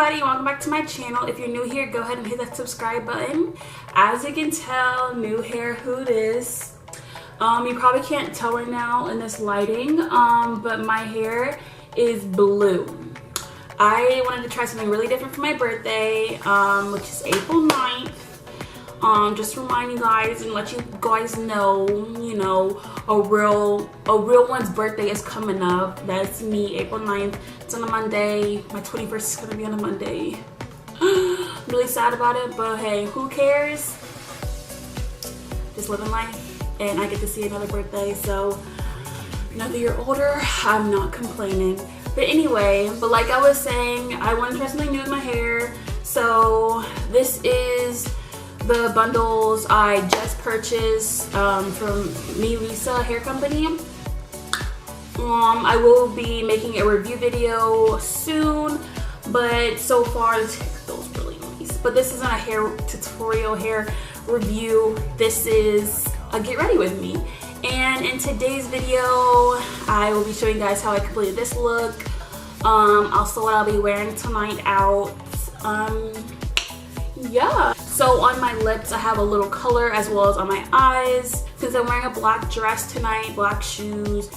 everybody, welcome back to my channel. If you're new here, go ahead and hit that subscribe button. As you can tell, new hair, who it is. You probably can't tell right now in this lighting, but my hair is blue. I wanted to try something really different for my birthday, which is April 9th. Just to remind you guys and let you guys know, you know, a real one's birthday is coming up. That's me, April 9th. It's on a Monday. My 21st is gonna be on a Monday. I'm really sad about it, but hey, who cares? Just living life, and I get to see another birthday, so another year older, I'm not complaining. But anyway, but I was saying, I want to try something new with my hair. So this is the bundles I just purchased from Me Lisa Hair Company. I will be making a review video soon, but so far this hair feels really nice. But this isn't a hair tutorial, hair review. This is a get ready with me. And in today's video, I will be showing you guys how I completed this look. Also what I'll be wearing tonight out. Yeah. So on my lips, I have a little color as well as on my eyes. Since I'm wearing a black dress tonight, black shoes.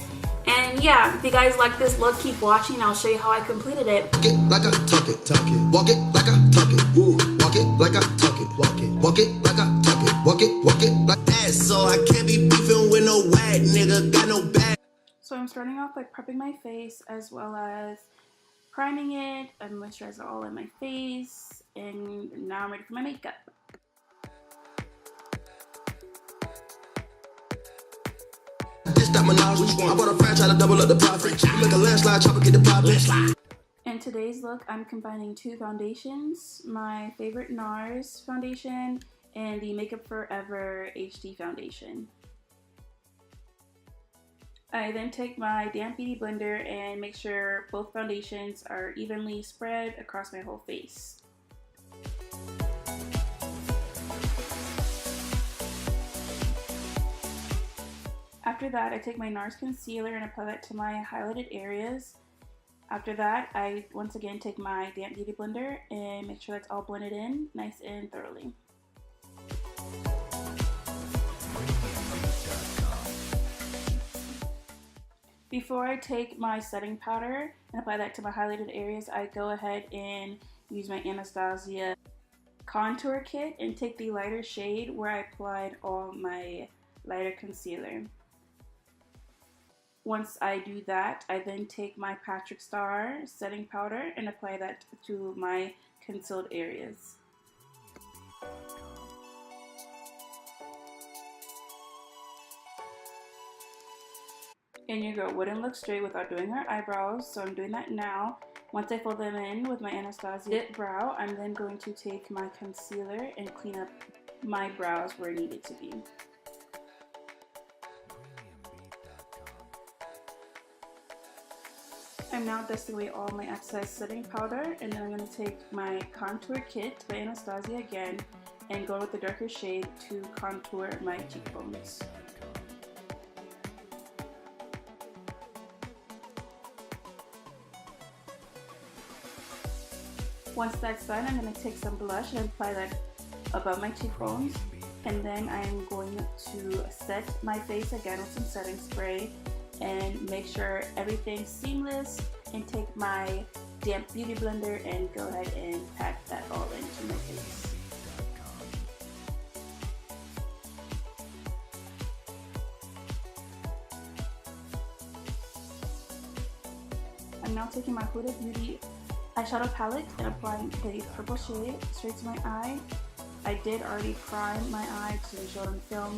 And yeah, if you guys like this look, keep watching. I'll show you how I completed it. Walk it like I talk it, talk it. Walk it like I talk it. Woo. Walk it like I talk it, walk it. Walk it like I talk it. Walk it like that. So I can't be beefing with no wag nigga. Got no bag. So I'm starting off by prepping my face as well as priming it and moisturizer all in my face. And now I'm ready for my makeup. This that menage, which one? I bought a franchise to double up the profit. You make a landslide, chopper get the profit. In today's look, I'm combining two foundations. My favorite NARS foundation and the Makeup Forever HD foundation. I then take my damp beauty blender and make sure both foundations are evenly spread across my whole face. After that, I take my NARS concealer and apply that to my highlighted areas. After that, I once again take my damp beauty blender and make sure that's all blended in nice and thoroughly. Before I take my setting powder and apply that to my highlighted areas, I go ahead and use my Anastasia contour kit and take the lighter shade where I applied all my lighter concealer. Once I do that, I then take my Patrick Star setting powder and apply that to my concealed areas. And your girl wouldn't look straight without doing her eyebrows, so I'm doing that now. Once I fill them in with my Anastasia Dip Brow, I'm then going to take my concealer and clean up my brows where it needed to be. I'm now dusting away all my excess setting powder, and then I'm going to take my contour kit by Anastasia again and go with the darker shade to contour my cheekbones. Once that's done, I'm going to take some blush and apply that above my cheekbones, and then I'm going to set my face again with some setting spray and make sure everything's seamless, and take my damp beauty blender and go ahead and pack that all into my face. I'm now taking my Huda Beauty eyeshadow palette and applying the purple shade straight to my eye. I did already prime my eye to show it on film,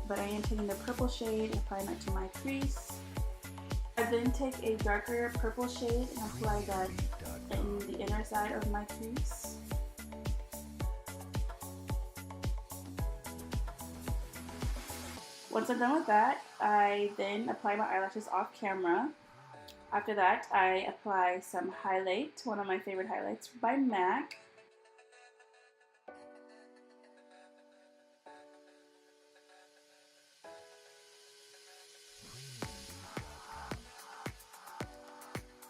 but I am taking the purple shade and applying that to my crease. I then take a darker purple shade and apply that in the inner side of my crease. Once I'm done with that, I then apply my eyelashes off camera. After that, I apply some highlight, one of my favorite highlights by MAC.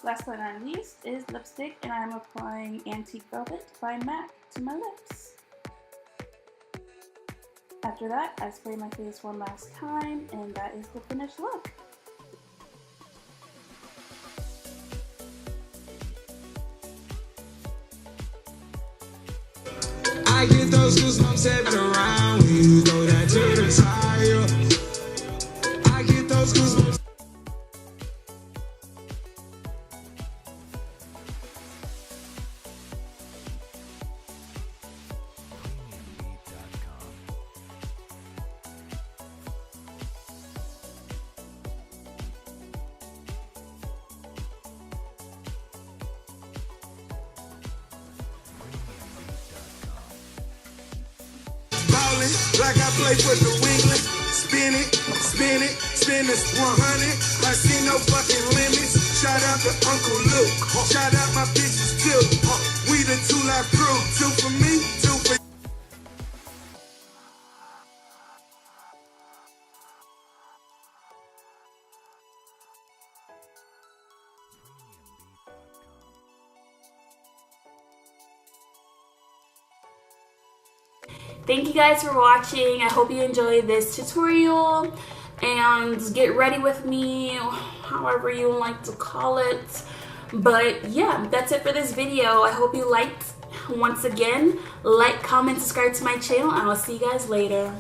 Last but not least is lipstick, and I'm applying Antique Velvet by MAC to my lips. After that, I spray my face one last time, and that is the finished look. I get those goosebumps every around when you throw that to the tire. I get those goosebumps. Like I play for New England, spin it, spin this 100. I see no fucking limits. Shout out to Uncle Luke, shout out my bitches too. We the 2 Live crew, 2 for me, 2 for you. Thank you guys for watching. I hope you enjoyed this tutorial, and get ready with me, however you like to call it. But yeah, that's it for this video. I hope you liked. Once again, like, comment, subscribe to my channel, and I'll see you guys later.